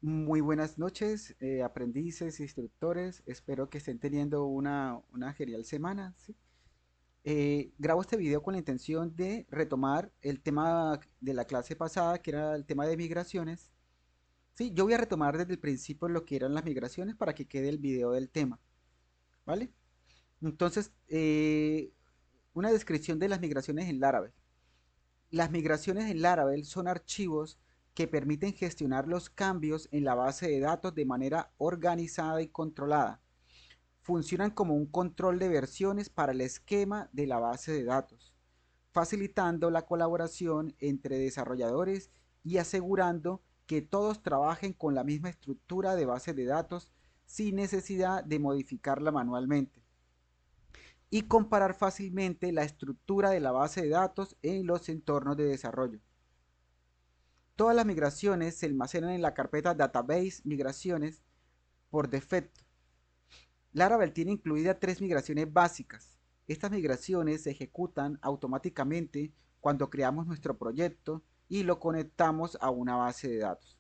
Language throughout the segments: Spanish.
Muy buenas noches, aprendices, instructores. Espero que estén teniendo una genial semana. ¿Sí? Grabo este video con la intención de retomar el tema de la clase pasada, que era el tema de migraciones. Sí, yo voy a retomar desde el principio lo que eran las migraciones para que quede el video del tema, ¿vale? Entonces, una descripción de las migraciones en Laravel. Las migraciones en Laravel son archivos que permiten gestionar los cambios en la base de datos de manera organizada y controlada. Funcionan como un control de versiones para el esquema de la base de datos, facilitando la colaboración entre desarrolladores y asegurando que todos trabajen con la misma estructura de base de datos sin necesidad de modificarla manualmente y comparar fácilmente la estructura de la base de datos en los entornos de desarrollo. Todas las migraciones se almacenan en la carpeta Database Migraciones por defecto. Laravel tiene incluidas tres migraciones básicas. Estas migraciones se ejecutan automáticamente cuando creamos nuestro proyecto y lo conectamos a una base de datos.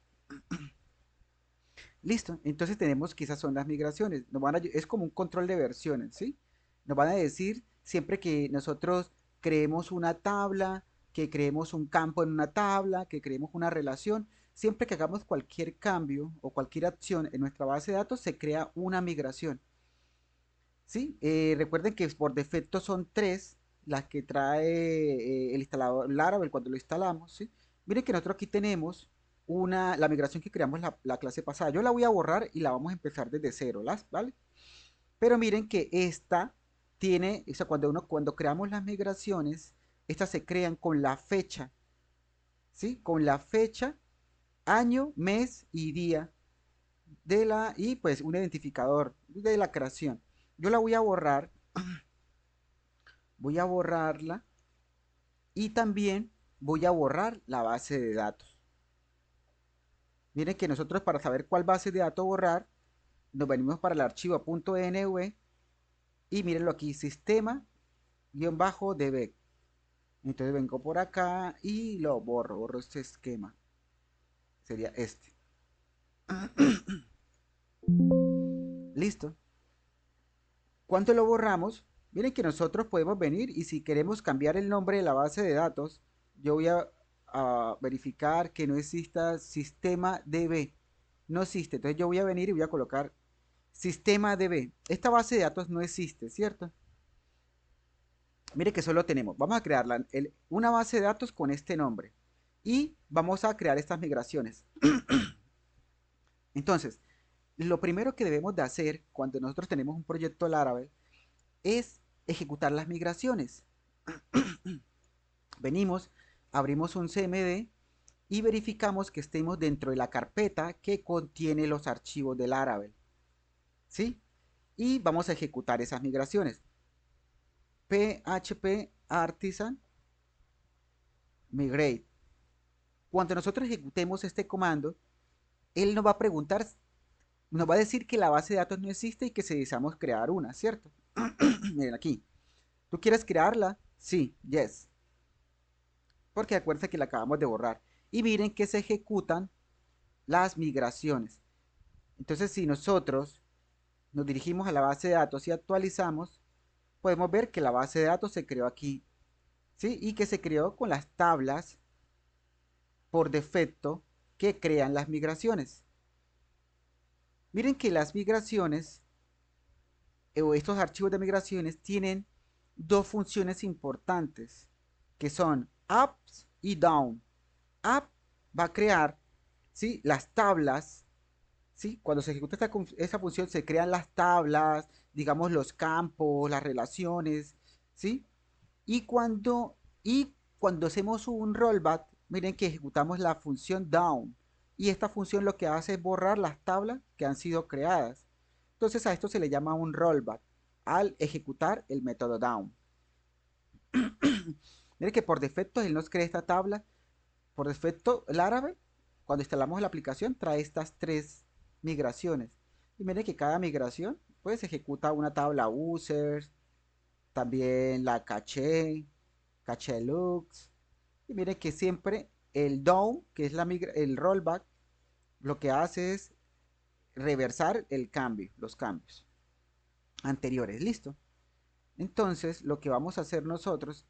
Listo, entonces tenemos que esas son las migraciones. Es como un control de versiones, ¿sí? Nos van a decir siempre que nosotros creemos una tabla, que creemos un campo en una tabla, que creemos una relación. Siempre que hagamos cualquier cambio o cualquier acción en nuestra base de datos, se crea una migración. ¿Sí? Recuerden que por defecto son tres las que trae el instalador Laravel cuando lo instalamos. ¿Sí? Miren que nosotros aquí tenemos la migración que creamos la clase pasada. Yo la voy a borrar y la vamos a empezar desde cero, ¿vale? Pero miren que esta tiene, o sea, cuando creamos las migraciones, estas se crean con la fecha, ¿sí? Con la fecha, año, mes y día y pues un identificador de la creación. Yo la voy a borrarla y también voy a borrar la base de datos. Miren que nosotros para saber cuál base de datos borrar, nos venimos para el archivo .env y mírenlo aquí, sistema-db. Entonces vengo por acá y lo borro este esquema. Sería este. Listo. Cuando lo borramos, miren que nosotros podemos venir y si queremos cambiar el nombre de la base de datos, yo voy a verificar que no exista sistema DB. No existe. Entonces yo voy a venir y voy a colocar sistema DB. Esta base de datos no existe, ¿cierto? Mire que solo tenemos. Vamos a crear una base de datos con este nombre. Y vamos a crear estas migraciones. Entonces, lo primero que debemos de hacer cuando nosotros tenemos un proyecto Laravel es ejecutar las migraciones. Venimos, abrimos un CMD y verificamos que estemos dentro de la carpeta que contiene los archivos del Laravel. ¿Sí? Y vamos a ejecutar esas migraciones. PHP Artisan Migrate. Cuando nosotros ejecutemos este comando, él nos va a preguntar, nos va a decir que la base de datos no existe y que si deseamos crear una, ¿cierto? Miren aquí. ¿Tú quieres crearla? Sí, yes. Porque acuérdense que la acabamos de borrar. Y miren que se ejecutan las migraciones. Entonces, si nosotros nos dirigimos a la base de datos y actualizamos, podemos ver que la base de datos se creó aquí, ¿sí? Y que se creó con las tablas por defecto que crean las migraciones. Miren que las migraciones o estos archivos de migraciones tienen dos funciones importantes que son ups y down. Up va a crear, ¿sí? Las tablas. ¿Sí? Cuando se ejecuta esta función se crean las tablas, digamos los campos, las relaciones, ¿sí? Y cuando hacemos un rollback, miren que ejecutamos la función down. Y esta función lo que hace es borrar las tablas que han sido creadas. Entonces a esto se le llama un rollback al ejecutar el método down. Miren que por defecto él nos crea esta tabla. Por defecto el Laravel, cuando instalamos la aplicación, trae estas tres migraciones. Y miren que cada migración pues ejecuta una tabla users, también la caché looks. Y miren que siempre el down, que es el rollback, lo que hace es reversar el cambio, los cambios anteriores. Listo. Entonces, lo que vamos a hacer nosotros,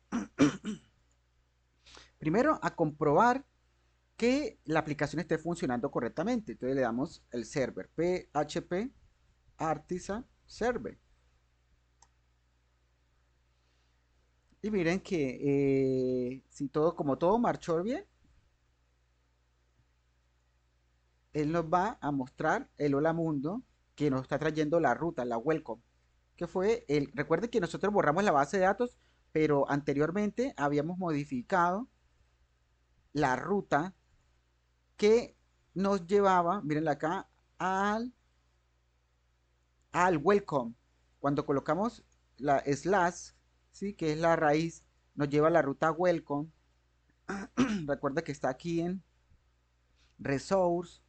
primero a comprobar que la aplicación esté funcionando correctamente. Entonces le damos el server, PHP Artisan Server. Y miren que si todo, como todo marchó bien, él nos va a mostrar el hola mundo que nos está trayendo la ruta, la welcome, que fue el, recuerden que nosotros borramos la base de datos, pero anteriormente habíamos modificado la ruta que nos llevaba, miren acá, al, al welcome. Cuando colocamos la slash, ¿sí? Que es la raíz, nos lleva a la ruta welcome. Recuerda que está aquí en resource,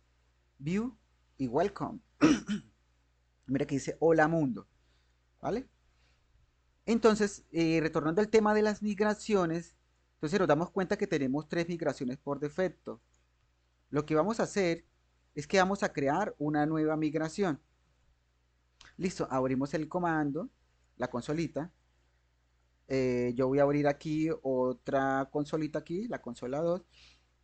view y welcome. Mira que dice hola mundo, ¿vale? Entonces, retornando al tema de las migraciones, entonces nos damos cuenta que tenemos tres migraciones por defecto. Lo que vamos a hacer es que vamos a crear una nueva migración. Listo, abrimos el comando, la consolita. Yo voy a abrir aquí otra consolita aquí, la consola 2,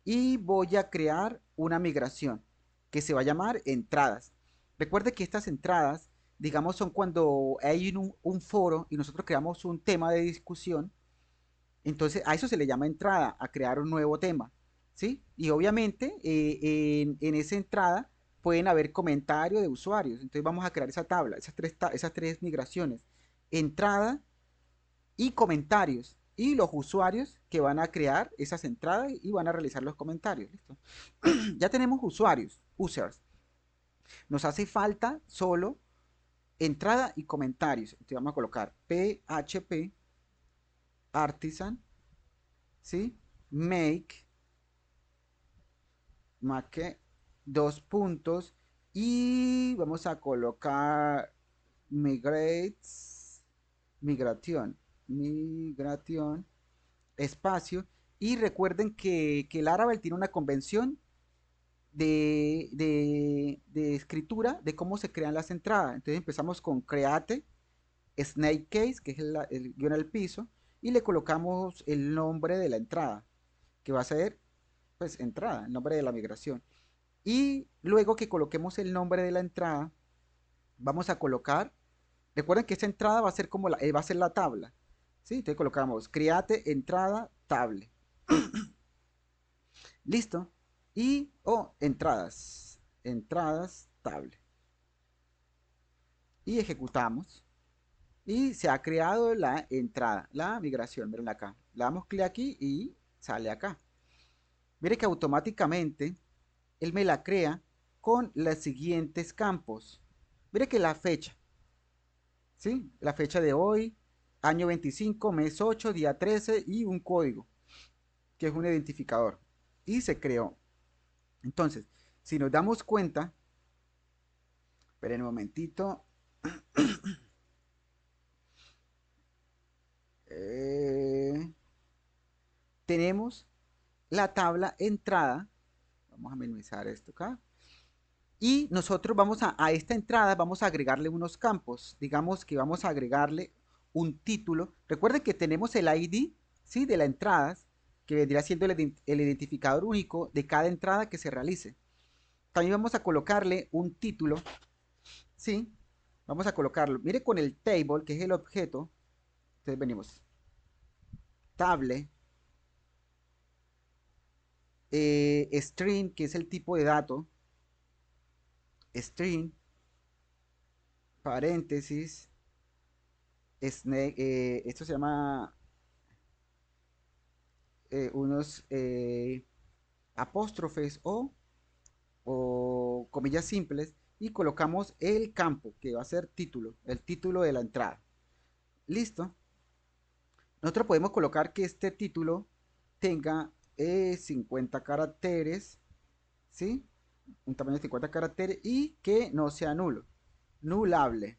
y voy a crear una migración que se va a llamar entradas. Recuerde que estas entradas, digamos, son cuando hay un foro y nosotros creamos un tema de discusión. Entonces, a eso se le llama entrada, a crear un nuevo tema, ¿sí? Y obviamente en esa entrada pueden haber comentarios de usuarios. Entonces vamos a crear esa tabla, esas tres migraciones. Entrada y comentarios. Y los usuarios que van a crear esas entradas y van a realizar los comentarios. ¿Listo? Ya tenemos usuarios, users. Nos hace falta solo entrada y comentarios. Entonces vamos a colocar PHP Artisan, ¿sí? Make make dos puntos y vamos a colocar migrates, migración, espacio. Y recuerden que el Laravel tiene una convención de escritura de cómo se crean las entradas. Entonces empezamos con create, snake case, que es el guión al piso, y le colocamos el nombre de la entrada, que va a ser pues entrada, el nombre de la migración. Y luego que coloquemos el nombre de la entrada, vamos a colocar, recuerden que esta entrada va a ser como va a ser la tabla, ¿sí? Entonces colocamos create entrada table. Listo. Y, entradas table. Y ejecutamos. Y se ha creado la entrada, la migración. Miren acá. Le damos clic aquí y sale acá. Mire que automáticamente él me la crea con los siguientes campos. Mire que la fecha, ¿sí? La fecha de hoy, año 25, mes 8, día 13 y un código, que es un identificador. Y se creó. Entonces, si nos damos cuenta, esperen un momentito, eh, tenemos la tabla entrada. Vamos a minimizar esto acá. Y nosotros vamos a esta entrada, vamos a agregarle unos campos. Digamos que vamos a agregarle un título. Recuerden que tenemos el ID, ¿sí? De la entrada, que vendría siendo el identificador único de cada entrada que se realice. También vamos a colocarle un título, ¿sí? Vamos a colocarlo. Mire con el table, que es el objeto. Entonces venimos. Table. String, que es el tipo de dato. String. Paréntesis. Esto se llama unos apóstrofes o comillas simples y colocamos el campo que va a ser título, el título de la entrada. Listo. Nosotros podemos colocar que este título tenga 50 caracteres, ¿sí? Un tamaño de 50 caracteres y que no sea nulo, nulable.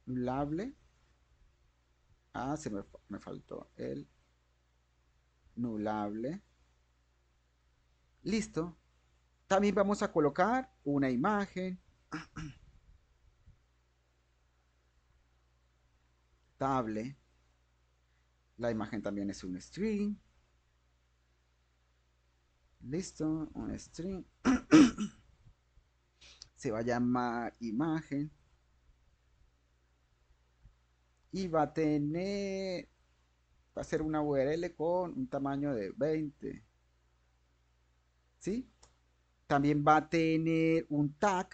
Nulable. Ah, me faltó el nulable. Listo. También vamos a colocar una imagen, table. La imagen también es un string. Listo, un string. Se va a llamar imagen y va a ser una URL con un tamaño de 20. ¿Sí? También va a tener un tag,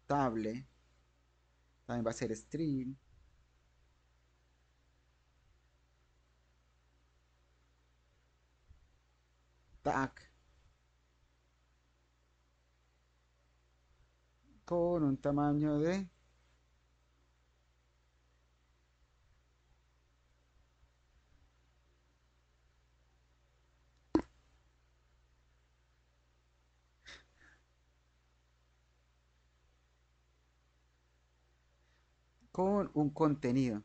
table. También va a ser string, tag, con un tamaño de con un contenido.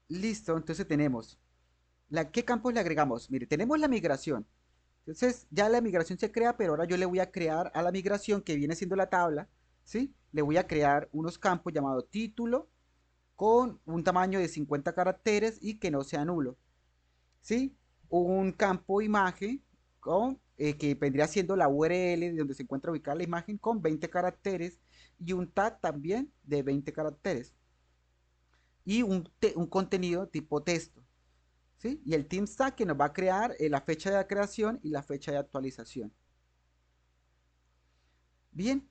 Listo, entonces tenemos ¿qué campos le agregamos? Mire, tenemos la migración. Entonces ya la migración se crea, pero ahora yo le voy a crear a la migración que viene siendo la tabla, ¿sí? Le voy a crear unos campos llamados título con un tamaño de 50 caracteres y que no sea nulo, ¿sí? Un campo imagen que vendría siendo la URL de donde se encuentra ubicada la imagen con 20 caracteres y un tag también de 20 caracteres y un contenido tipo texto. ¿Sí? Y el team stack que nos va a crear la fecha de creación y la fecha de actualización. Bien,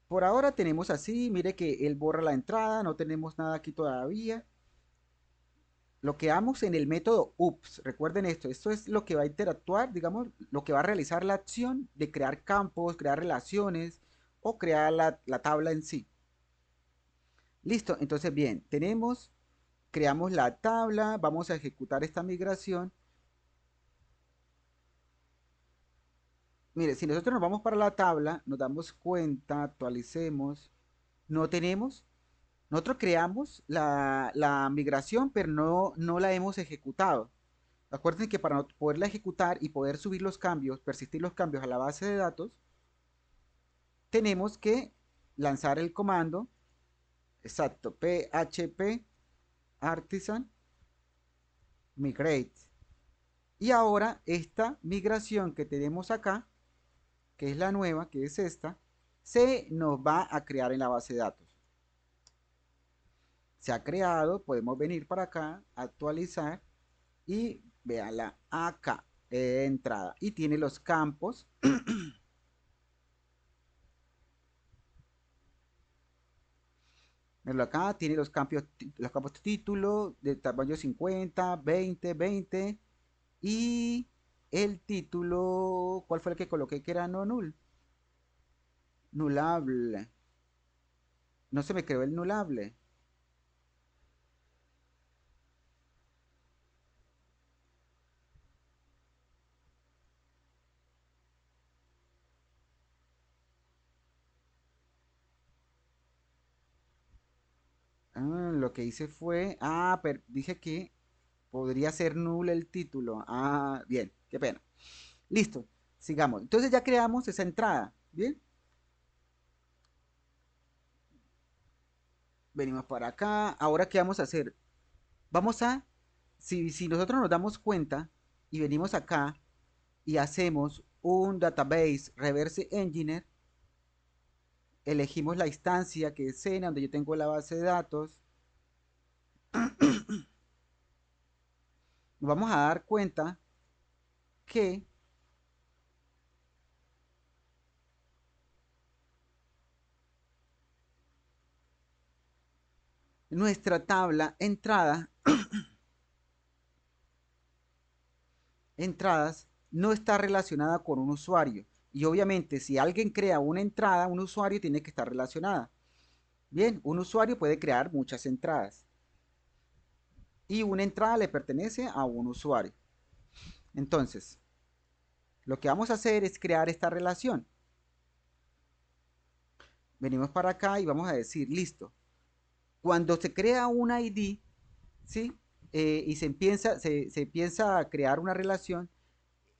por ahora tenemos así, mire que él borra la entrada, no tenemos nada aquí todavía. Lo que damos en el método ups, recuerden esto es lo que va a interactuar, digamos, lo que va a realizar la acción de crear campos, crear relaciones o crear la tabla en sí. Listo, entonces bien, creamos la tabla, vamos a ejecutar esta migración. Mire, si nosotros nos vamos para la tabla, nos damos cuenta, actualicemos, no tenemos, nosotros creamos la migración, pero no la hemos ejecutado. Acuérdense que para poderla ejecutar y poder subir los cambios, persistir los cambios a la base de datos, tenemos que lanzar el comando, exacto, php artisan migrate. Y ahora esta migración que tenemos acá, que es la nueva, que es esta, se nos va a crear en la base de datos. Se ha creado, podemos venir para acá, actualizar y véanla acá, entrada. Y tiene los campos. Verlo acá, tiene los campos título de tamaño 50, 20, 20 y el título, ¿cuál fue el que coloqué que era no null? Nullable. No se me creó el nullable. Lo que hice fue, pero dije que podría ser null el título. Bien, qué pena. Listo, sigamos. Entonces ya creamos esa entrada. Bien, venimos para acá. Ahora, ¿qué vamos a hacer? Vamos a, si nosotros nos damos cuenta y venimos acá y hacemos un database reverse engineer, elegimos la instancia que es Sena, donde yo tengo la base de datos, nos vamos a dar cuenta que nuestra tabla entradas no está relacionada con un usuario. Y obviamente si alguien crea una entrada, un usuario tiene que estar relacionada. Bien, un usuario puede crear muchas entradas y una entrada le pertenece a un usuario. Entonces, lo que vamos a hacer es crear esta relación. Venimos para acá y vamos a decir, listo, cuando se crea un ID, ¿sí? y se empieza a crear una relación,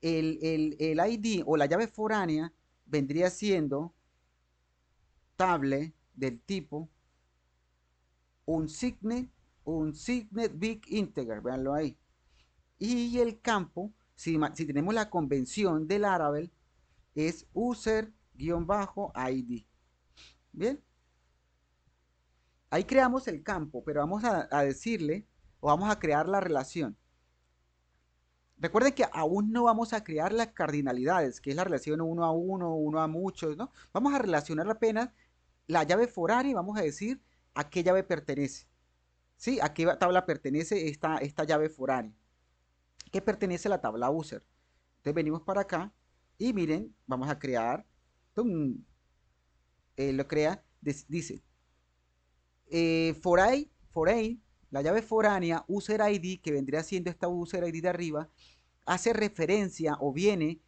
el ID o la llave foránea vendría siendo table del tipo un signet, un signet big integer, véanlo ahí. Y el campo, si tenemos la convención del Laravel, es user-id. Bien, ahí creamos el campo, pero vamos a decirle o vamos a crear la relación. Recuerden que aún no vamos a crear las cardinalidades, que es la relación uno a uno, uno a muchos, ¿no? Vamos a relacionar apenas la llave foránea y vamos a decir a qué llave pertenece. ¿Sí? ¿A qué tabla pertenece esta llave foránea? ¿Qué pertenece a la tabla user? Entonces venimos para acá y miren, vamos a crear, ¡tum! Lo crea, dice, foreign, la llave foránea, user ID, que vendría siendo esta user ID de arriba, hace referencia o viene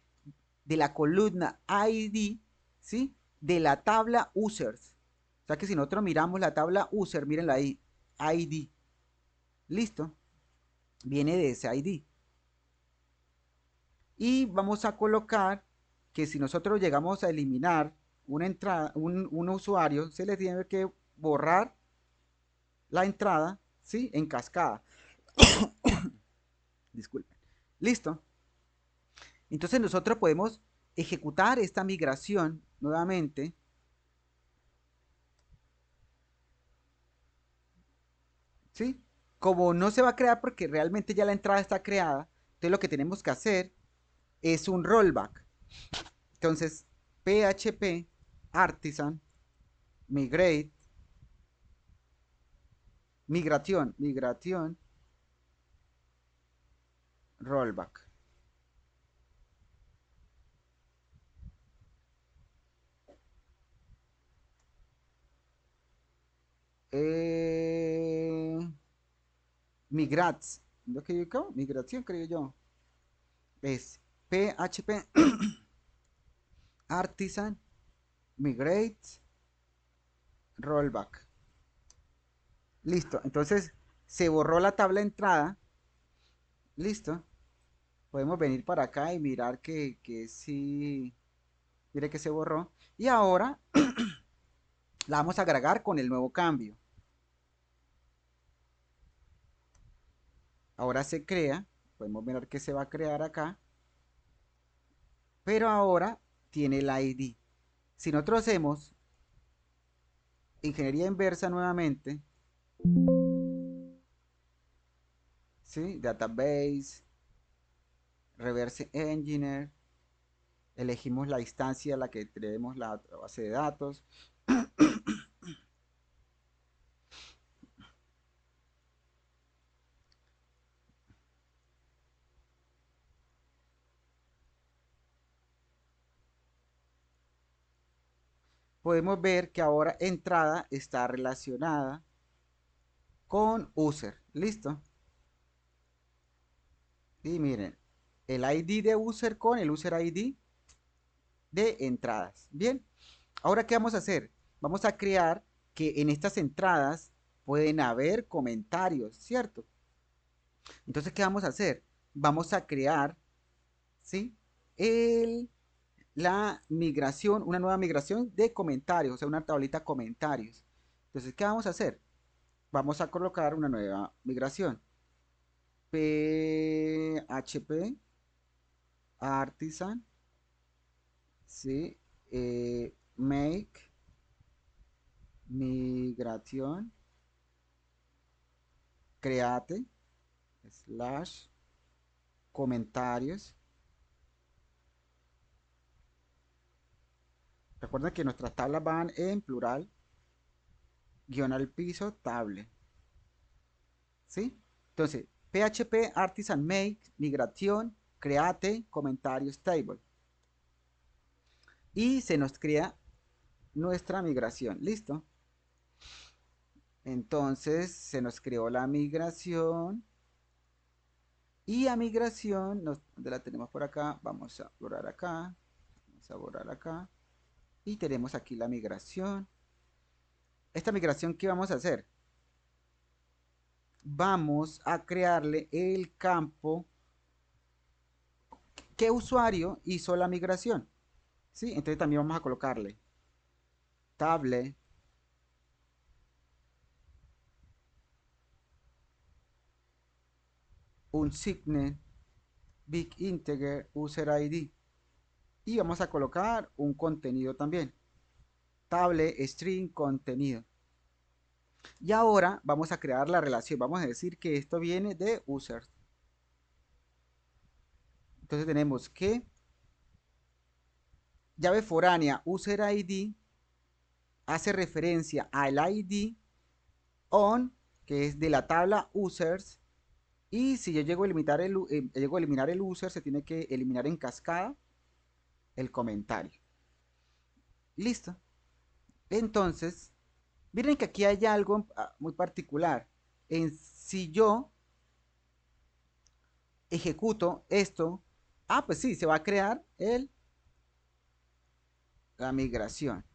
de la columna ID, ¿sí? De la tabla users. O sea que si nosotros miramos la tabla user, miren ahí, ID. Listo. Viene de ese ID. Y vamos a colocar que si nosotros llegamos a eliminar una entrada, un usuario, se le tiene que borrar la entrada, ¿sí? En cascada. Disculpen. Listo. Entonces nosotros podemos ejecutar esta migración nuevamente. ¿Sí? Como no se va a crear porque realmente ya la entrada está creada, entonces lo que tenemos que hacer es un rollback. Entonces, PHP artisan migrate, migración, rollback. Eh, migrats, ¿lo que yo migración creo yo. Es PHP artisan migrate rollback. Listo. Entonces se borró la tabla de entrada. Listo. Podemos venir para acá y mirar que sí. Mire que se borró. Y ahora la vamos a agregar con el nuevo cambio. Ahora se crea. Podemos mirar que se va a crear acá. Pero ahora tiene el ID. Si nosotros hacemos ingeniería inversa nuevamente, ¿sí? Database, reverse engineer, elegimos la instancia a la que tenemos la base de datos. Podemos ver que ahora entrada está relacionada con user. ¿Listo? Y miren, el ID de user con el user ID de entradas. Bien, ahora ¿qué vamos a hacer? Vamos a crear que en estas entradas pueden haber comentarios, ¿cierto? Entonces, ¿qué vamos a hacer? Vamos a crear, ¿sí? El, la migración, una nueva migración de comentarios, o sea, una tablita comentarios. Entonces, ¿qué vamos a hacer? Vamos a colocar una nueva migración. PHP artisan, ¿sí? Make migración, create, slash, comentarios. Recuerden que nuestras tablas van en plural, guión al piso, table. ¿Sí? Entonces, PHP artisan make, migración, create, comentarios, table. Y se nos crea nuestra migración. ¿Listo? Entonces, se nos creó la migración. Y a migración, ¿dónde la tenemos por acá? Vamos a borrar acá. Vamos a borrar acá. Y tenemos aquí la migración. Esta migración, ¿qué vamos a hacer? vamos a crearle el campo qué usuario hizo la migración. ¿Sí? Entonces también vamos a colocarle table, un signet, big integer, user ID. Y vamos a colocar un contenido también. Table, string, contenido. Y ahora vamos a crear la relación. Vamos a decir que esto viene de users. Entonces tenemos que llave foránea user ID hace referencia al ID on, que es de la tabla users. Y si yo llego a eliminar el user, se tiene que eliminar en cascada el comentario. Listo. Entonces, miren que aquí hay algo muy particular. Si yo ejecuto esto, pues sí, se va a crear la migración.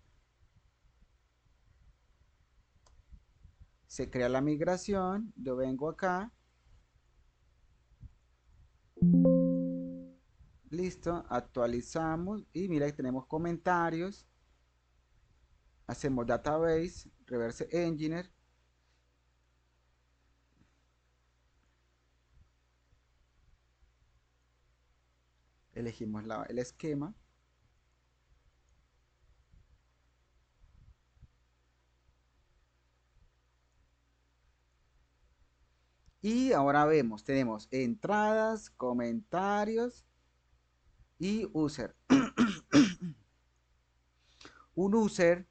Se crea la migración, yo vengo acá, listo, actualizamos y mira que tenemos comentarios, hacemos database, reverse engineer, elegimos el esquema y ahora vemos, tenemos entradas, comentarios y user. Un user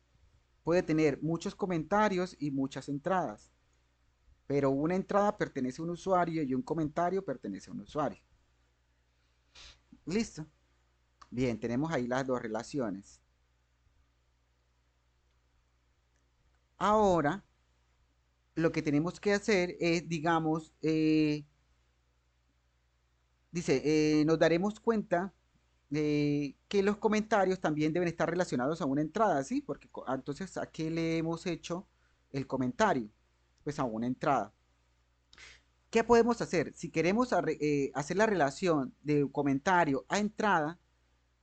puede tener muchos comentarios y muchas entradas, pero una entrada pertenece a un usuario y un comentario pertenece a un usuario. Listo. Bien, tenemos ahí las dos relaciones. Ahora, lo que tenemos que hacer es, digamos, dice, nos daremos cuenta de que los comentarios también deben estar relacionados a una entrada, ¿sí? Porque entonces, ¿a qué le hemos hecho el comentario? Pues a una entrada. ¿Qué podemos hacer? Si queremos hacer la relación de comentario a entrada,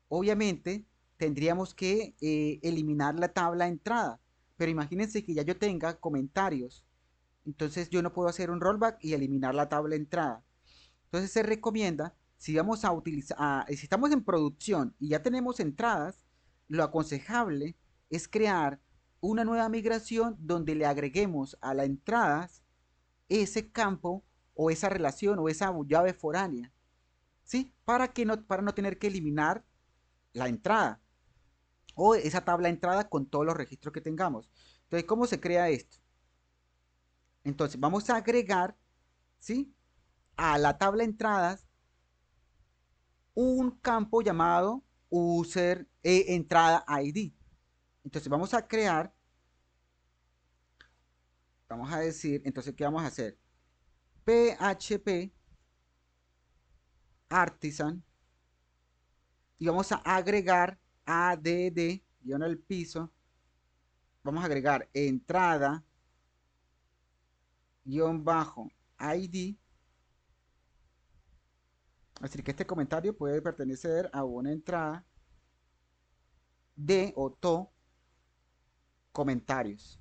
obviamente tendríamos que eliminar la tabla entrada. Pero imagínense que ya yo tenga comentarios. Entonces yo no puedo hacer un rollback y eliminar la tabla entrada. Entonces se recomienda, si vamos a utilizar, si estamos en producción y ya tenemos entradas, lo aconsejable es crear una nueva migración donde le agreguemos a las entradas ese campo o esa relación o esa llave foránea, ¿sí? Para no tener que eliminar la entrada o esa tabla de entrada con todos los registros que tengamos. Entonces, ¿cómo se crea esto? Entonces, vamos a agregar, ¿sí? A la tabla de entradas un campo llamado user entrada ID. Entonces, vamos a crear, vamos a decir, entonces, ¿qué vamos a hacer? PHP artisan y vamos a agregar add guión al piso, vamos a agregar entrada guión bajo ID. Así que este comentario puede pertenecer a una entrada de o to comentarios.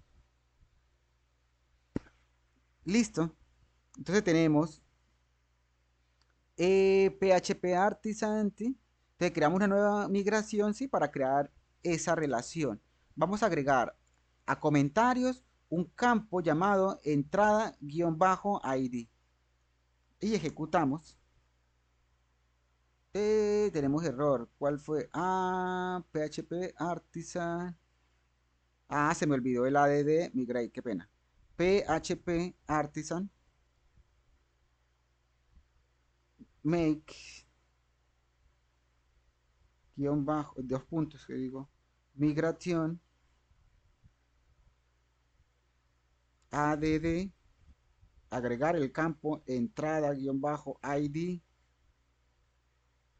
Listo. Entonces tenemos PHP Artisan. ¿Sí? Entonces creamos una nueva migración, ¿sí? Para crear esa relación. Vamos a agregar a comentarios un campo llamado entrada-id. Y ejecutamos. Tenemos error. ¿Cuál fue? PHP Artisan. Se me olvidó el add migrate, qué pena. PHP Artisan make guión bajo, dos puntos que digo, migración add, agregar el campo entrada guión bajo ID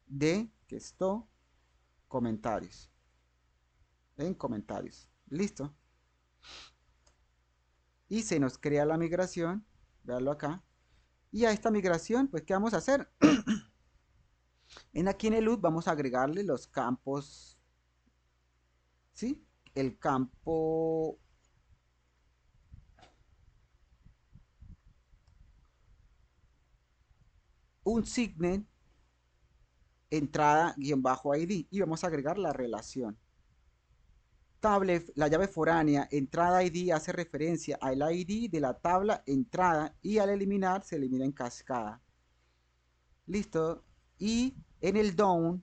de que esto comentarios. En comentarios. Listo. Y se nos crea la migración. Veanlo acá. Y a esta migración, pues, ¿qué vamos a hacer? Aquí en el LUT vamos a agregarle los campos, ¿sí? El campo, un signet, entrada guión bajo ID. Y vamos a agregar la relación. La llave foránea, entrada ID hace referencia al ID de la tabla entrada y al eliminar se elimina en cascada. Listo. Y en el down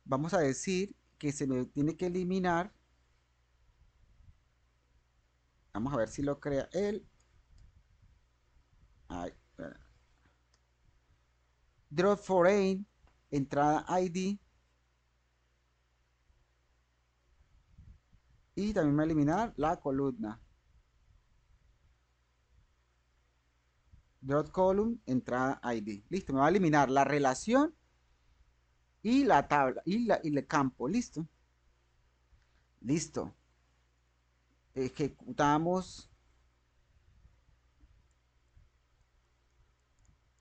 vamos a decir que se me tiene que eliminar. Vamos a ver si lo crea él. Ay, drop foreign, entrada ID. Y también va a eliminar la columna. Drop column, entrada ID. Listo, me va a eliminar la relación y la tabla y el campo. Listo. Listo. Ejecutamos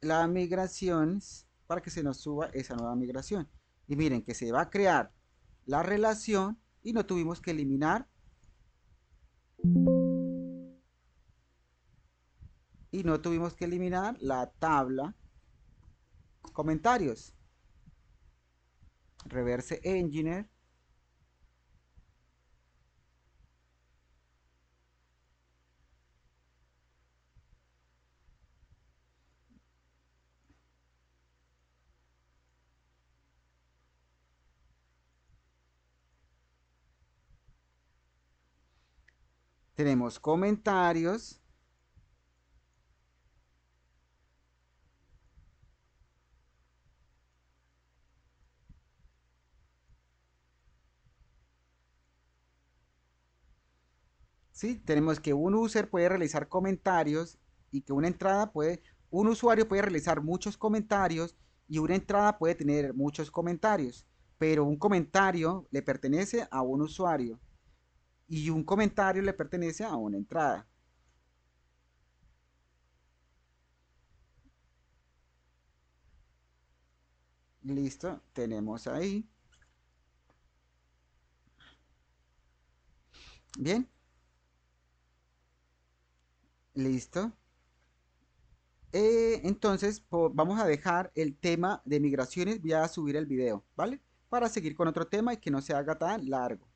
la migración para que se nos suba esa nueva migración. Y miren que se va a crear la relación y no tuvimos que eliminar la tabla comentarios. Reverse Engineer. Tenemos comentarios. ¿Sí? Tenemos que un user puede realizar comentarios y que una entrada puede, un usuario puede realizar muchos comentarios y una entrada puede tener muchos comentarios, pero un comentario le pertenece a un usuario y un comentario le pertenece a una entrada. Listo, tenemos ahí. Bien, listo. Entonces, vamos a dejar el tema de migraciones. Voy a subir el video, ¿vale? Para seguir con otro tema y que no se haga tan largo.